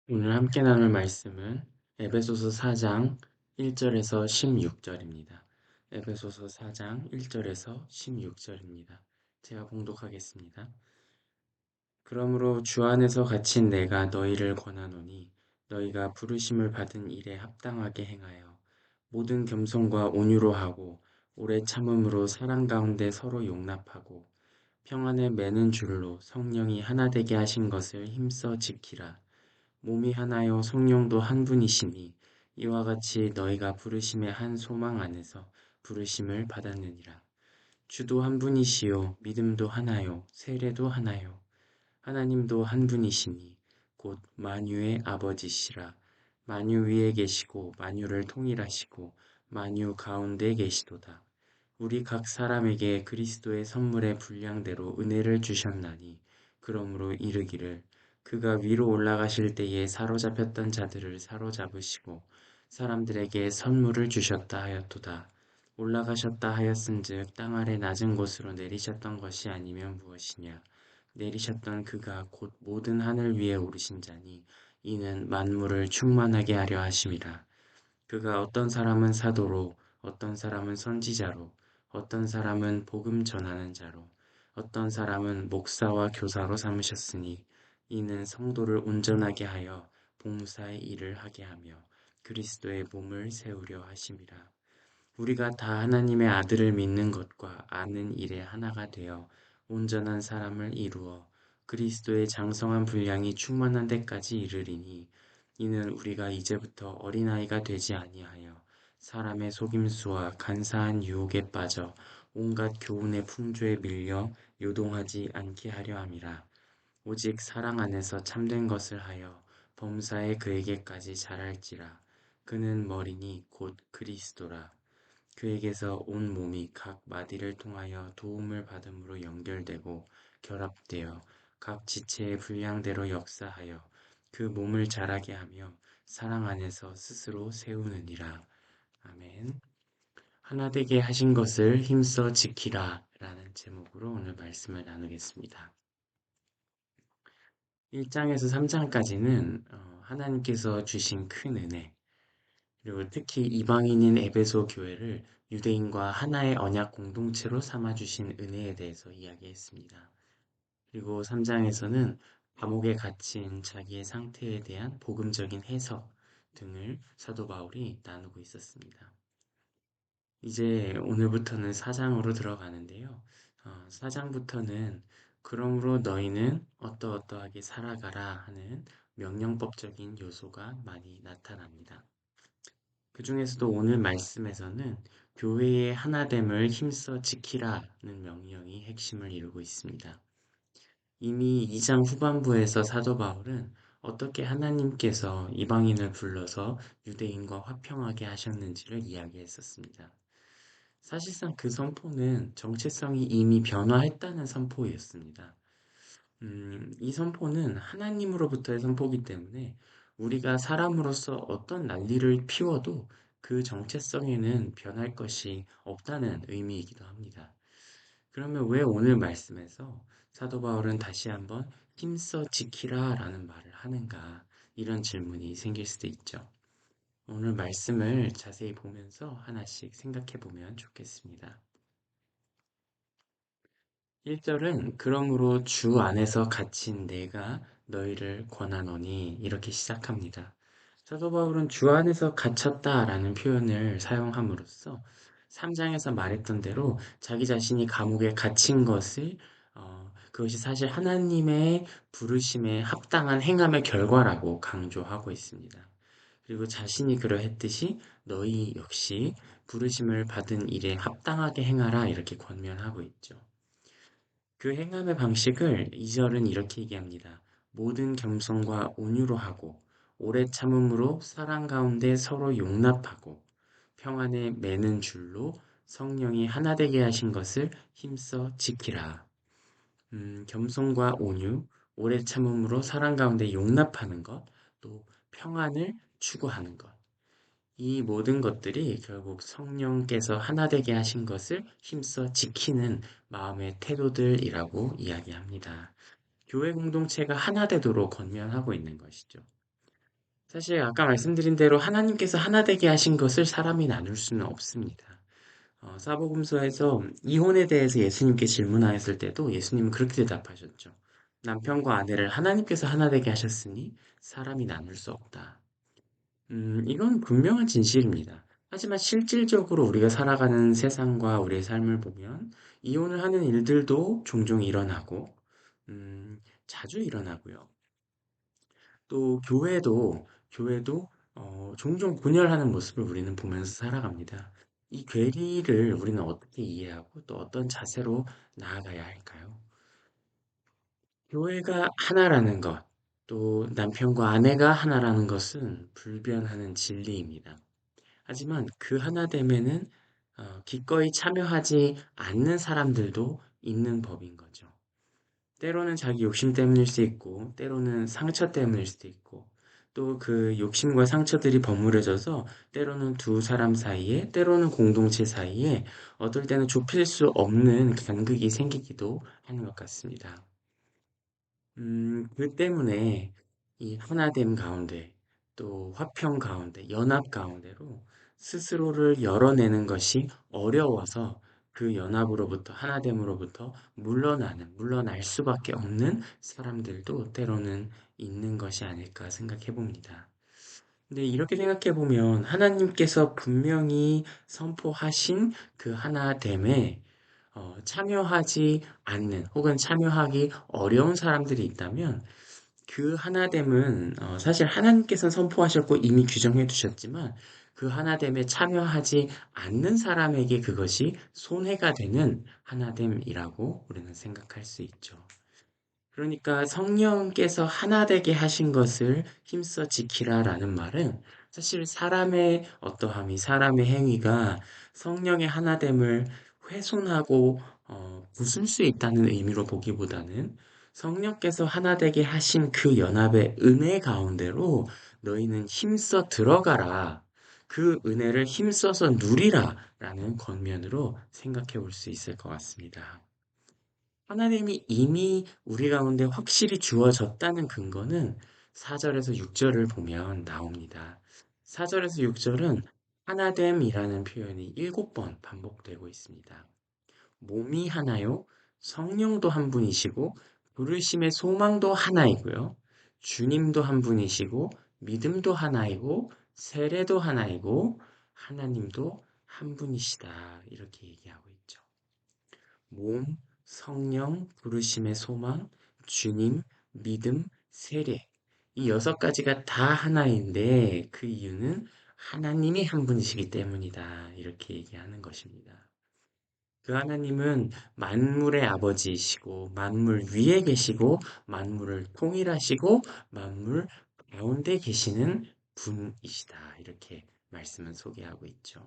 오늘 함께 나눌 말씀은 에베소서 4장 1절에서 16절입니다. 에베소서 4장 1절에서 16절입니다. 제가 봉독하겠습니다. 그러므로 주 안에서 갇힌 내가 너희를 권하노니 너희가 부르심을 받은 일에 합당하게 행하여 모든 겸손과 온유로 하고 오래 참음으로 사랑 가운데 서로 용납하고 평안에 매는 줄로 성령이 하나 되게 하신 것을 힘써 지키라. 몸이 하나요 성령도 한 분이시니 이와 같이 너희가 부르심의 한 소망 안에서 부르심을 받았느니라. 주도 한 분이시요 믿음도 하나요 세례도 하나요 하나님도 한 분이시니 곧 만유의 아버지시라. 만유 위에 계시고 만유를 통일하시고 만유 가운데 계시도다. 우리 각 사람에게 그리스도의 선물의 분량대로 은혜를 주셨나니 그러므로 이르기를 그가 위로 올라가실 때에 사로잡혔던 자들을 사로잡으시고 사람들에게 선물을 주셨다 하였도다. 올라가셨다 하였은즉 땅 아래 낮은 곳으로 내리셨던 것이 아니면 무엇이냐. 내리셨던 그가 곧 모든 하늘 위에 오르신 자니 이는 만물을 충만하게 하려 하심이라. 그가 어떤 사람은 사도로 어떤 사람은 선지자로 어떤 사람은 복음 전하는 자로 어떤 사람은 목사와 교사로 삼으셨으니 이는 성도를 온전하게 하여 봉사의 일을 하게 하며 그리스도의 몸을 세우려 하심이라. 우리가 다 하나님의 아들을 믿는 것과 아는 일에 하나가 되어 온전한 사람을 이루어 그리스도의 장성한 분량이 충만한 데까지 이르리니 이는 우리가 이제부터 어린아이가 되지 아니하여 사람의 속임수와 간사한 유혹에 빠져 온갖 교훈의 풍조에 밀려 요동하지 않게 하려 함이라. 오직 사랑 안에서 참된 것을 하여 범사에 그에게까지 자랄지라. 그는 머리니 곧 그리스도라. 그에게서 온 몸이 각 마디를 통하여 도움을 받음으로 연결되고 결합되어 각 지체의 분량대로 역사하여 그 몸을 자라게 하며 사랑 안에서 스스로 세우느니라. 아멘. 하나 되게 하신 것을 힘써 지키라 라는 제목으로 오늘 말씀을 나누겠습니다. 1장에서 3장까지는 하나님께서 주신 큰 은혜, 그리고 특히 이방인인 에베소 교회를 유대인과 하나의 언약 공동체로 삼아주신 은혜에 대해서 이야기했습니다. 그리고 3장에서는 감옥에 갇힌 자기의 상태에 대한 복음적인 해석 등을 사도 바울이 나누고 있었습니다. 이제 오늘부터는 4장으로 들어가는데요. 4장부터는 그러므로 너희는 어떠어떠하게 살아가라 하는 명령법적인 요소가 많이 나타납니다. 그 중에서도 오늘 말씀에서는 교회의 하나됨을 힘써 지키라는 명령이 핵심을 이루고 있습니다. 이미 2장 후반부에서 사도 바울은 어떻게 하나님께서 이방인을 불러서 유대인과 화평하게 하셨는지를 이야기했었습니다. 사실상 그 선포는 정체성이 이미 변화했다는 선포였습니다. 이 선포는 하나님으로부터의 선포이기 때문에 우리가 사람으로서 어떤 난리를 피워도 그 정체성에는 변할 것이 없다는 의미이기도 합니다. 그러면 왜 오늘 말씀에서 사도 바울은 다시 한번 힘써 지키라 라는 말을 하는가? 이런 질문이 생길 수도 있죠. 오늘 말씀을 자세히 보면서 하나씩 생각해 보면 좋겠습니다. 1절은 그러므로 주 안에서 갇힌 내가 너희를 권하노니 이렇게 시작합니다. 사도 바울은 주 안에서 갇혔다라는 표현을 사용함으로써 3장에서 말했던 대로 자기 자신이 감옥에 갇힌 것을 그것이 사실 하나님의 부르심에 합당한 행함의 결과라고 강조하고 있습니다. 그리고 자신이 그러했듯이 너희 역시 부르심을 받은 일에 합당하게 행하라 이렇게 권면하고 있죠. 그 행함의 방식을 2절은 이렇게 얘기합니다. 모든 겸손과 온유로 하고 오래 참음으로 사랑 가운데 서로 용납하고 평안에 매는 줄로 성령이 하나 되게 하신 것을 힘써 지키라. 겸손과 온유, 오래 참음으로 사랑 가운데 용납하는 것, 또 평안을 추구하는 것. 이 모든 것들이 결국 성령께서 하나 되게 하신 것을 힘써 지키는 마음의 태도들이라고 이야기합니다. 교회 공동체가 하나 되도록 권면하고 있는 것이죠. 사실 아까 말씀드린 대로 하나님께서 하나 되게 하신 것을 사람이 나눌 수는 없습니다. 사복음서에서 이혼에 대해서 예수님께 질문하였을 때도 예수님은 그렇게 대답하셨죠. 남편과 아내를 하나님께서 하나 되게 하셨으니 사람이 나눌 수 없다. 이건 분명한 진실입니다. 하지만 실질적으로 우리가 살아가는 세상과 우리의 삶을 보면 이혼을 하는 일들도 종종 일어나고, 자주 일어나고요. 또 교회도 종종 분열하는 모습을 우리는 보면서 살아갑니다. 이 괴리를 우리는 어떻게 이해하고 또 어떤 자세로 나아가야 할까요? 교회가 하나라는 것, 또 남편과 아내가 하나라는 것은 불변하는 진리입니다. 하지만 그 하나됨에는 기꺼이 참여하지 않는 사람들도 있는 법인 거죠. 때로는 자기 욕심 때문일 수 있고, 때로는 상처 때문일 수도 있고, 또 그 욕심과 상처들이 버무려져서 때로는 두 사람 사이에, 때로는 공동체 사이에, 어떨 때는 좁힐 수 없는 간극이 생기기도 하는 것 같습니다. 그 때문에 이 하나됨 가운데, 또 화평 가운데, 연합 가운데로 스스로를 열어내는 것이 어려워서 그 연합으로부터, 하나됨으로부터 물러날 수밖에 없는 사람들도 때로는 있는 것이 아닐까 생각해 봅니다. 근데 이렇게 생각해 보면 하나님께서 분명히 선포하신 그 하나됨에 참여하지 않는 혹은 참여하기 어려운 사람들이 있다면 그 하나됨은 사실 하나님께서 선포하셨고 이미 규정해 두셨지만 그 하나됨에 참여하지 않는 사람에게 그것이 손해가 되는 하나됨이라고 우리는 생각할 수 있죠. 그러니까 성령께서 하나 되게 하신 것을 힘써 지키라라는 말은 사실 사람의 어떠함이 사람의 행위가 성령의 하나됨을 훼손하고 부술 수 있다는 의미로 보기보다는 성령께서 하나 되게 하신 그 연합의 은혜 가운데로 너희는 힘써 들어가라. 그 은혜를 힘써서 누리라라는 권면으로 생각해 볼 수 있을 것 같습니다. 하나님이 이미 우리 가운데 확실히 주어졌다는 근거는 4절에서 6절을 보면 나옵니다. 4절에서 6절은 하나됨이라는 표현이 7번 반복되고 있습니다. 몸이 하나요, 성령도 한 분이시고, 부르심의 소망도 하나이고요. 주님도 한 분이시고, 믿음도 하나이고, 세례도 하나이고, 하나님도 한 분이시다. 이렇게 얘기하고 있죠. 몸, 성령, 부르심의 소망, 주님, 믿음, 세례. 이 6가지가 다 하나인데 그 이유는 하나님이 한 분이시기 때문이다. 이렇게 얘기하는 것입니다. 그 하나님은 만물의 아버지이시고 만물 위에 계시고 만물을 통일하시고 만물 가운데 계시는 분이시다. 이렇게 말씀은 소개하고 있죠.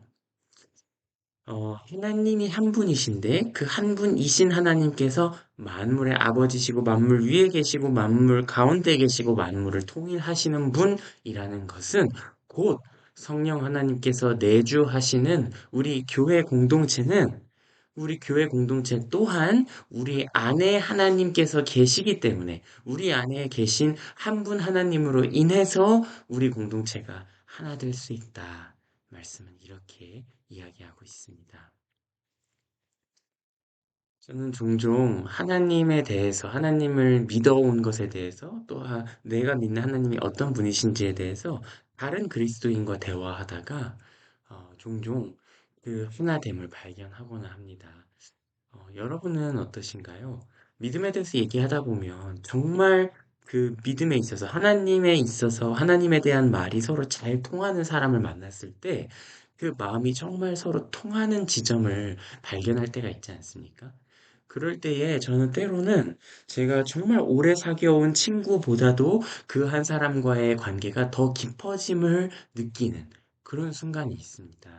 하나님이 한 분이신데 그 한 분이신 하나님께서 만물의 아버지시고 만물 위에 계시고 만물 가운데 계시고 만물을 통일하시는 분이라는 것은 곧 성령 하나님께서 내주하시는 우리 교회 공동체 또한 우리 안에 하나님께서 계시기 때문에 우리 안에 계신 한 분 하나님으로 인해서 우리 공동체가 하나 될 수 있다. 말씀은 이렇게 이야기하고 있습니다. 저는 종종 하나님에 대해서, 하나님을 믿어온 것에 대해서, 또 내가 믿는 하나님이 어떤 분이신지에 대해서 다른 그리스도인과 대화하다가 종종 그 하나됨을 발견하거나 합니다. 여러분은 어떠신가요? 믿음에 대해서 얘기하다 보면 정말 그 믿음에 있어서 하나님에 있어서 하나님에 대한 말이 서로 잘 통하는 사람을 만났을 때 그 마음이 정말 서로 통하는 지점을 발견할 때가 있지 않습니까? 그럴 때에 저는 때로는 제가 정말 오래 사귀어온 친구보다도 그 한 사람과의 관계가 더 깊어짐을 느끼는 그런 순간이 있습니다.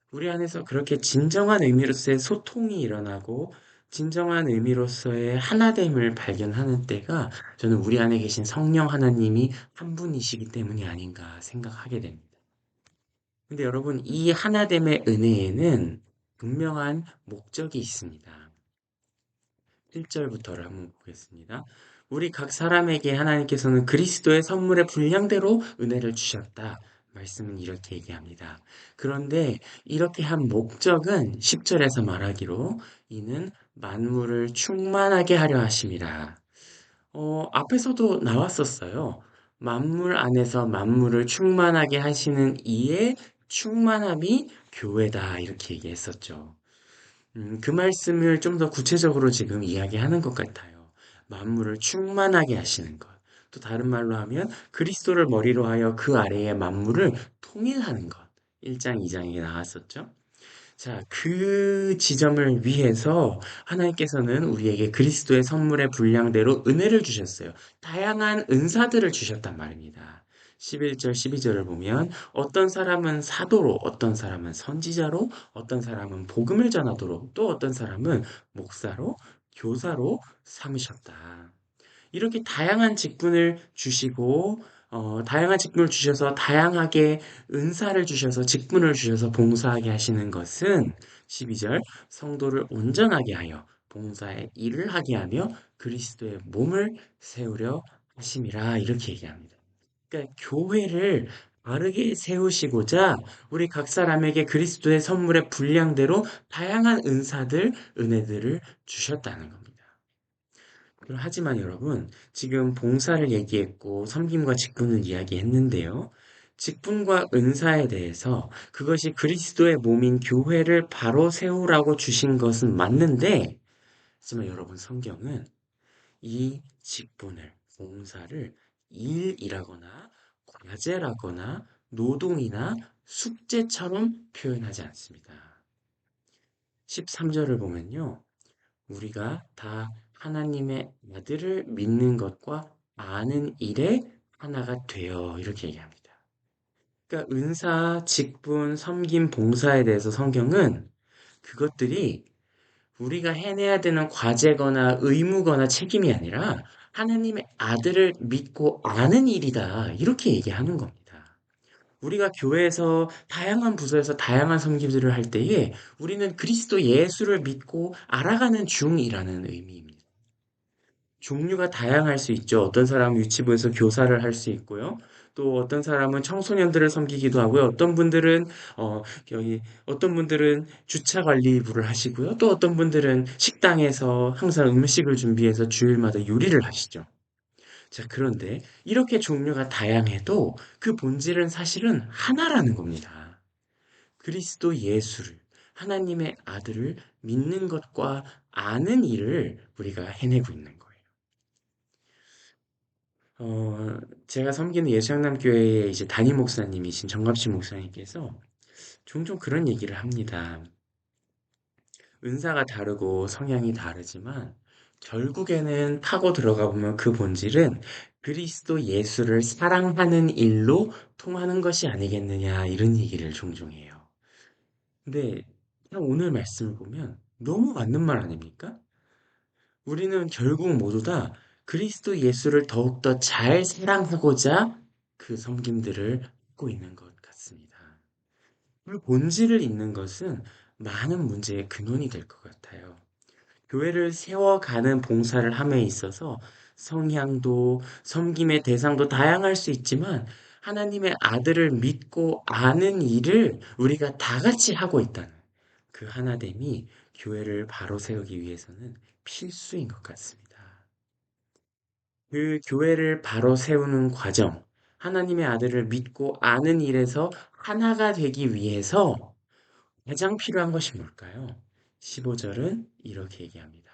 우리 안에서 그렇게 진정한 의미로서의 소통이 일어나고 진정한 의미로서의 하나됨을 발견하는 때가 저는 우리 안에 계신 성령 하나님이 한 분이시기 때문이 아닌가 생각하게 됩니다. 근데 여러분, 이 하나됨의 은혜에는 분명한 목적이 있습니다. 1절부터를 한번 보겠습니다. 우리 각 사람에게 하나님께서는 그리스도의 선물의 분량대로 은혜를 주셨다. 말씀은 이렇게 얘기합니다. 그런데 이렇게 한 목적은 10절에서 말하기로 이는 만물을 충만하게 하려 하심이라. 앞에서도 나왔었어요. 만물 안에서 만물을 충만하게 하시는 이의 충만함이 교회다. 이렇게 얘기했었죠. 그 말씀을 좀 더 구체적으로 지금 이야기하는 것 같아요. 만물을 충만하게 하시는 것. 또 다른 말로 하면 그리스도를 머리로 하여 그 아래의 만물을 통일하는 것. 1장, 2장에 나왔었죠. 자, 그 지점을 위해서 하나님께서는 우리에게 그리스도의 선물의 분량대로 은혜를 주셨어요. 다양한 은사들을 주셨단 말입니다. 11절, 12절을 보면 어떤 사람은 사도로, 어떤 사람은 선지자로, 어떤 사람은 복음을 전하도록, 또 어떤 사람은 목사로, 교사로 삼으셨다. 이렇게 다양한 직분을 주시고, 다양한 직분을 주셔서 다양하게 은사를 주셔서 직분을 주셔서 봉사하게 하시는 것은 12절 성도를 온전하게 하여 봉사의 일을 하게 하며 그리스도의 몸을 세우려 하심이라 이렇게 얘기합니다. 그러니까 교회를 바르게 세우시고자 우리 각 사람에게 그리스도의 선물의 분량대로 다양한 은사들, 은혜들을 주셨다는 겁니다. 하지만 여러분, 지금 봉사를 얘기했고 섬김과 직분을 이야기했는데요. 직분과 은사에 대해서 그것이 그리스도의 몸인 교회를 바로 세우라고 주신 것은 맞는데, 하지만 여러분 성경은 이 직분을, 봉사를 일이라거나 과제라거나 노동이나 숙제처럼 표현하지 않습니다. 13절을 보면요. 우리가 다 하나님의 아들을 믿는 것과 아는 일에 하나가 되어 이렇게 얘기합니다. 그러니까 은사, 직분, 섬김, 봉사에 대해서 성경은 그것들이 우리가 해내야 되는 과제거나 의무거나 책임이 아니라 하나님의 아들을 믿고 아는 일이다. 이렇게 얘기하는 겁니다. 우리가 교회에서 다양한 부서에서 다양한 섬김들을 할 때에 우리는 그리스도 예수를 믿고 알아가는 중이라는 의미입니다. 종류가 다양할 수 있죠. 어떤 사람은 유치부에서 교사를 할 수 있고요. 또 어떤 사람은 청소년들을 섬기기도 하고요. 어떤 분들은 주차 관리부를 하시고요. 또 어떤 분들은 식당에서 항상 음식을 준비해서 주일마다 요리를 하시죠. 자, 그런데 이렇게 종류가 다양해도 그 본질은 사실은 하나라는 겁니다. 그리스도 예수를, 하나님의 아들을 믿는 것과 아는 일을 우리가 해내고 있는 거예요. 제가 섬기는 예수양남교회의 이제 담임 목사님이신 정갑신 목사님께서 종종 그런 얘기를 합니다. 은사가 다르고 성향이 다르지만 결국에는 파고 들어가 보면 그 본질은 그리스도 예수를 사랑하는 일로 통하는 것이 아니겠느냐 이런 얘기를 종종 해요. 근데 그냥 오늘 말씀을 보면 너무 맞는 말 아닙니까? 우리는 결국 모두 다 그리스도 예수를 더욱더 잘 사랑하고자 그 섬김들을 하고 있는 것 같습니다. 그 본질을 잇는 것은 많은 문제의 근원이 될 것 같아요. 교회를 세워가는 봉사를 함에 있어서 성향도 섬김의 대상도 다양할 수 있지만 하나님의 아들을 믿고 아는 일을 우리가 다 같이 하고 있다는 그 하나됨이 교회를 바로 세우기 위해서는 필수인 것 같습니다. 그 교회를 바로 세우는 과정, 하나님의 아들을 믿고 아는 일에서 하나가 되기 위해서 가장 필요한 것이 뭘까요? 15절은 이렇게 얘기합니다.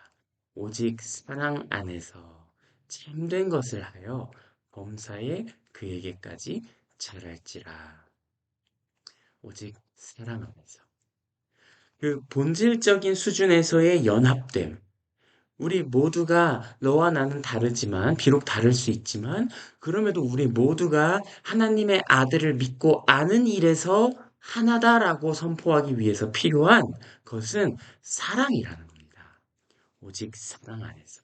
오직 사랑 안에서 참된 것을 하여 범사에 그에게까지 자랄지라. 오직 사랑 안에서. 그 본질적인 수준에서의 연합됨. 우리 모두가 너와 나는 다르지만, 비록 다를 수 있지만, 그럼에도 우리 모두가 하나님의 아들을 믿고 아는 일에서 하나다라고 선포하기 위해서 필요한 것은 사랑이라는 겁니다. 오직 사랑 안에서.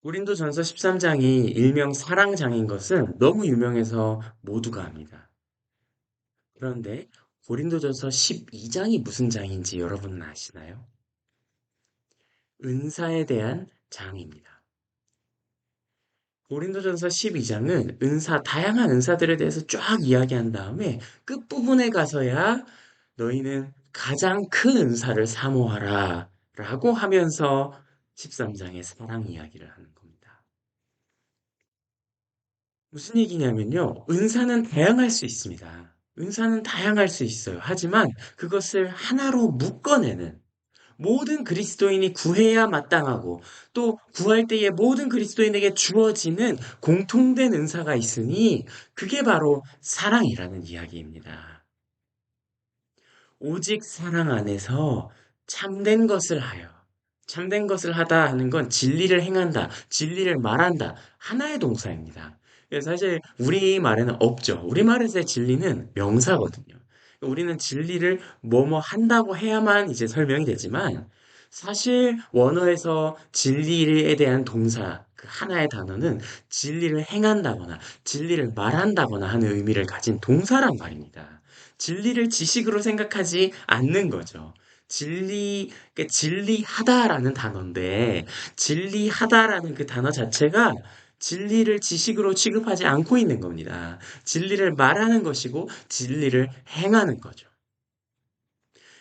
고린도전서 13장이 일명 사랑장인 것은 너무 유명해서 모두가 압니다. 그런데 고린도전서 12장이 무슨 장인지 여러분은 아시나요? 은사에 대한 장입니다. 고린도전서 12장은 다양한 은사들에 대해서 쫙 이야기한 다음에 끝부분에 가서야 너희는 가장 큰 은사를 사모하라 라고 하면서 13장의 사랑 이야기를 하는 겁니다. 무슨 얘기냐면요. 은사는 다양할 수 있습니다. 은사는 다양할 수 있어요. 하지만 그것을 하나로 묶어내는 모든 그리스도인이 구해야 마땅하고 또 구할 때에 모든 그리스도인에게 주어지는 공통된 은사가 있으니 그게 바로 사랑이라는 이야기입니다. 오직 사랑 안에서 참된 것을 하여. 참된 것을 하다 하는 건 진리를 행한다, 진리를 말한다. 하나의 동사입니다. 그래서 사실 우리말에는 없죠. 우리말에서의 진리는 명사거든요. 우리는 진리를 뭐뭐 한다고 해야만 이제 설명이 되지만 사실 원어에서 진리에 대한 동사, 그 하나의 단어는 진리를 행한다거나 진리를 말한다거나 하는 의미를 가진 동사란 말입니다. 진리를 지식으로 생각하지 않는 거죠. 그러니까 진리하다라는 단어인데, 진리하다라는 그 단어 자체가 진리를 지식으로 취급하지 않고 있는 겁니다. 진리를 말하는 것이고, 진리를 행하는 거죠.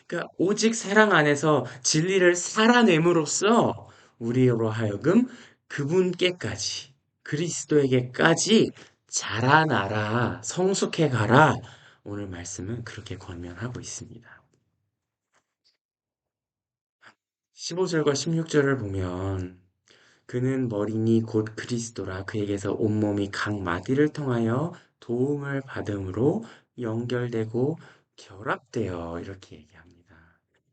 그러니까 오직 사랑 안에서 진리를 살아냄으로써 우리로 하여금 그분께까지, 그리스도에게까지 자라나라, 성숙해 가라. 오늘 말씀은 그렇게 권면하고 있습니다. 15절과 16절을 보면 그는 머리니 곧 그리스도라 그에게서 온몸이 각 마디를 통하여 도움을 받음으로 연결되고 결합되어 이렇게 얘기합니다.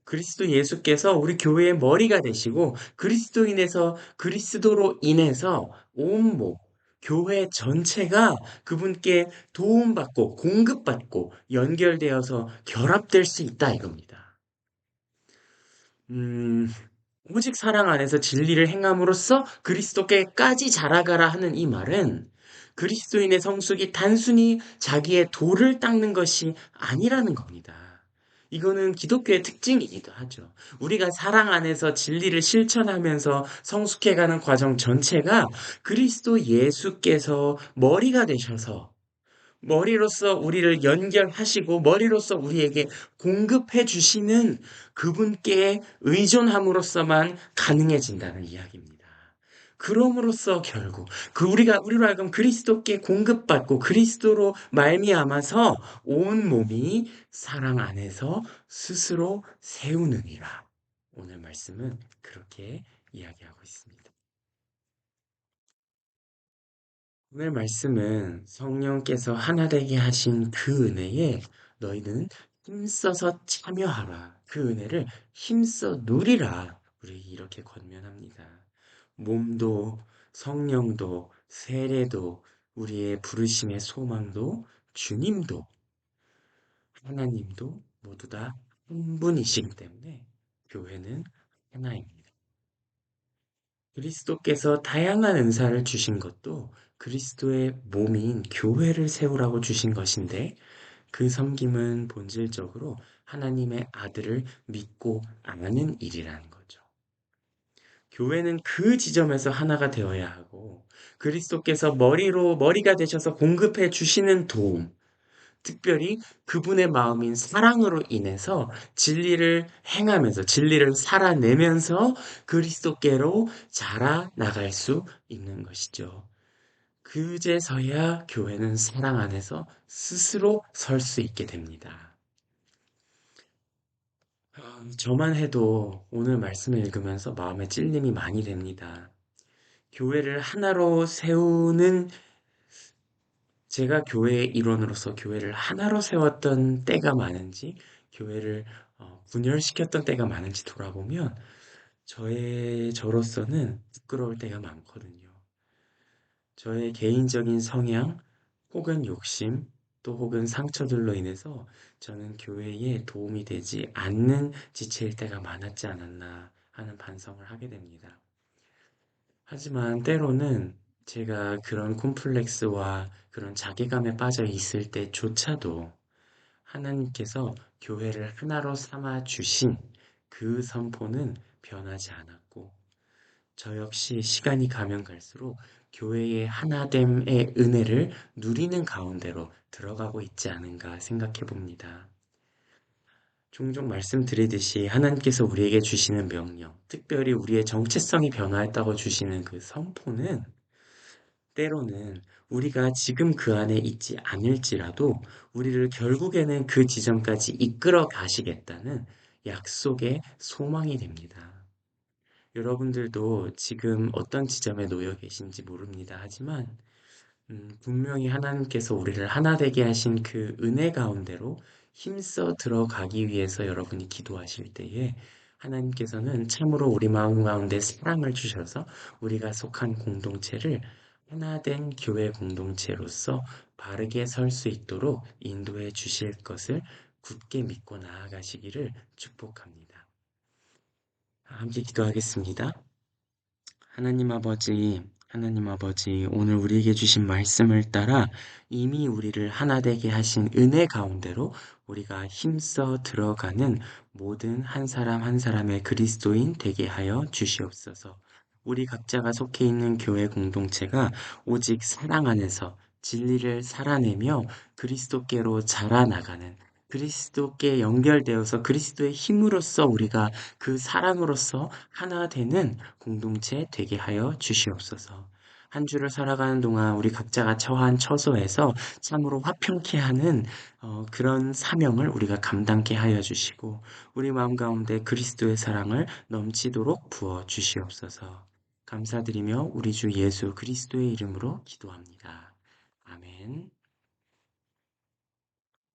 그리스도 예수께서 우리 교회의 머리가 되시고 그리스도인에서 그리스도로 인해서 온몸 교회 전체가 그분께 도움받고 공급받고 연결되어서 결합될 수 있다 이겁니다. 음, 오직 사랑 안에서 진리를 행함으로써 그리스도께까지 자라가라 하는 이 말은 그리스도인의 성숙이 단순히 자기의 도를 닦는 것이 아니라는 겁니다. 이거는 기독교의 특징이기도 하죠. 우리가 사랑 안에서 진리를 실천하면서 성숙해가는 과정 전체가 그리스도 예수께서 머리가 되셔서 머리로서 우리를 연결하시고 머리로서 우리에게 공급해 주시는 그분께 의존함으로써만 가능해진다는 이야기입니다. 그럼으로써 결국 우리로 하여금 그리스도께 공급받고 그리스도로 말미암아서 온 몸이 사랑 안에서 스스로 세우느니라. 오늘 말씀은 그렇게 이야기하고 있습니다. 오늘 말씀은 성령께서 하나 되게 하신 그 은혜에 너희는 힘써서 참여하라. 그 은혜를 힘써 누리라. 우리 이렇게 권면합니다. 몸도 성령도 세례도 우리의 부르심의 소망도 주님도 하나님도 모두 다 한 분이시기 때문에 교회는 하나입니다. 그리스도께서 다양한 은사를 주신 것도 그리스도의 몸인 교회를 세우라고 주신 것인데 그 섬김은 본질적으로 하나님의 아들을 믿고 아는 일이라는 거죠. 교회는 그 지점에서 하나가 되어야 하고 그리스도께서 머리가 되셔서 공급해 주시는 도움, 특별히 그분의 마음인 사랑으로 인해서 진리를 행하면서 진리를 살아내면서 그리스도께로 자라나갈 수 있는 것이죠. 그제서야 교회는 사랑 안에서 스스로 설 수 있게 됩니다. 저만 해도 오늘 말씀을 읽으면서 마음에 찔림이 많이 됩니다. 교회를 하나로 세우는 제가 교회의 일원으로서 교회를 하나로 세웠던 때가 많은지, 교회를 분열시켰던 때가 많은지 돌아보면 저로서는 부끄러울 때가 많거든요. 저의 개인적인 성향, 혹은 욕심, 또 혹은 상처들로 인해서 저는 교회에 도움이 되지 않는 지체일 때가 많았지 않았나 하는 반성을 하게 됩니다. 하지만 때로는 제가 그런 콤플렉스와 그런 자괴감에 빠져 있을 때조차도 하나님께서 교회를 하나로 삼아 주신 그 선포는 변하지 않았고 저 역시 시간이 가면 갈수록 교회의 하나됨의 은혜를 누리는 가운데로 들어가고 있지 않은가 생각해 봅니다. 종종 말씀드리듯이 하나님께서 우리에게 주시는 명령, 특별히 우리의 정체성이 변화했다고 주시는 그 선포는 때로는 우리가 지금 그 안에 있지 않을지라도 우리를 결국에는 그 지점까지 이끌어 가시겠다는 약속의 소망이 됩니다. 여러분들도 지금 어떤 지점에 놓여 계신지 모릅니다. 하지만 분명히 하나님께서 우리를 하나 되게 하신 그 은혜 가운데로 힘써 들어가기 위해서 여러분이 기도하실 때에 하나님께서는 참으로 우리 마음 가운데 사랑을 주셔서 우리가 속한 공동체를 하나 된 교회 공동체로서 바르게 설 수 있도록 인도해 주실 것을 굳게 믿고 나아가시기를 축복합니다. 함께 기도하겠습니다. 하나님 아버지, 오늘 우리에게 주신 말씀을 따라 이미 우리를 하나 되게 하신 은혜 가운데로 우리가 힘써 들어가는 모든 한 사람 한 사람의 그리스도인 되게 하여 주시옵소서. 우리 각자가 속해 있는 교회 공동체가 오직 사랑 안에서 진리를 살아내며 그리스도께로 자라나가는 그리스도께 연결되어서 그리스도의 힘으로써 우리가 그 사랑으로서 하나 되는 공동체 되게 하여 주시옵소서. 한 주를 살아가는 동안 우리 각자가 처한 처소에서 참으로 화평케 하는 그런 사명을 우리가 감당케 하여 주시고 우리 마음 가운데 그리스도의 사랑을 넘치도록 부어 주시옵소서. 감사드리며 우리 주 예수 그리스도의 이름으로 기도합니다. 아멘.